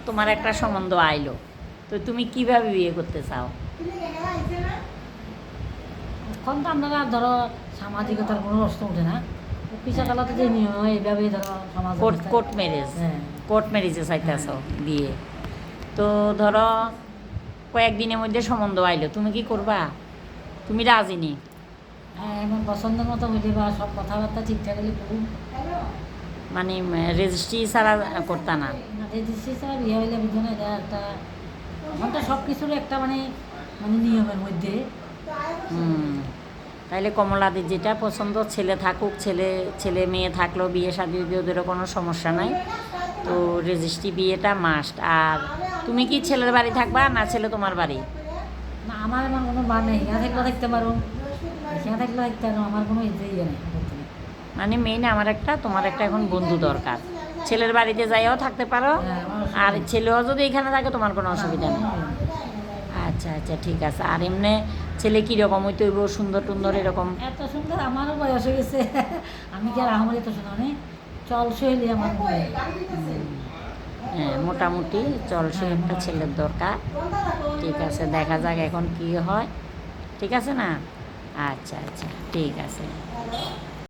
তোমার একটা সম্বন্ধ আইলো, তো তুমি কিভাবে বিয়ে করতে চাও? এখন তো আপনারা ধরো সামাজিকতার কোনো প্রশ্ন ওঠে না। পিছাকালাতে যে নিয়ম হয় এইভাবেই ধরো সমাজ কোর্ট ব্যবস্থায়। কোর্ট ম্যারেজ, হ্যাঁ, কোর্ট ম্যারেজে চাইতেছ হ্যাঁ। বিয়ে? তো ধরো কয়েকদিনের মধ্যে সম্বন্ধ আইলো, তুমি কি করবা? তুমি রাজি নি? হ্যাঁ, এখন পছন্দের মতো হইলে বা সব কথাবার্তা ঠিকঠাক হলে করুন। মানে রেজিস্ট্রি ছাড়া করতা না? রেজিস্ট্রি ছাড়া বিয়ে হইলে বুঝো না, এটা একটা এখন তো সব কিছুর একটা মানে মানে নিয়মের মধ্যে। হুম, তাইলে কমলাদের যেটা পছন্দ, ছেলে থাকুক, ছেলে ছেলে মেয়ে থাকলেও বিয়ে শাদী ওদেরও কোনো সমস্যা নাই। তো রেজিস্ট্রি বিয়েটা মাস্ট। আর তুমি কি ছেলের বাড়ি থাকবা না ছেলে তোমার বাড়ি? না, আমার এমন কোনো বার নেই, এখানে থাকলেও থাকতে পারো, এখানে থাকলেও থাকতে পারো, আমার কোনো ইয়ে নেই করতে নেই। মানে মেইন আমার একটা, তোমার একটা এখন বন্ধু দরকার। ছেলের বাড়িতে যাইও থাকতে পারো, হ্যাঁ, আমার আর অসুবিধা নেই। ছেলেও যদি এখানে থাকে তোমার কোনো না, অসুবিধা কোনো নেই। ইয়ে নেই। আচ্ছা আচ্ছা, ঠিক আছে। আর এমনি ছেলে কীরকম হইতে হইব? সুন্দর টুন্দর এরকম? এত সুন্দর, আমারও বয়স হয়ে গেছে। আমি কি আর আমার এত সুন্দর নেই, চল সহেলি আমার মনে। হ্যাঁ, মোটামুটি চলছে হ্যাঁ, একটা মোটামুটি। ছেলের দরকার। ঠিক আছে, দেখা যাক এখন কি হয়। ঠিক আছে না? আচ্ছা আচ্ছা, ঠিক আছে।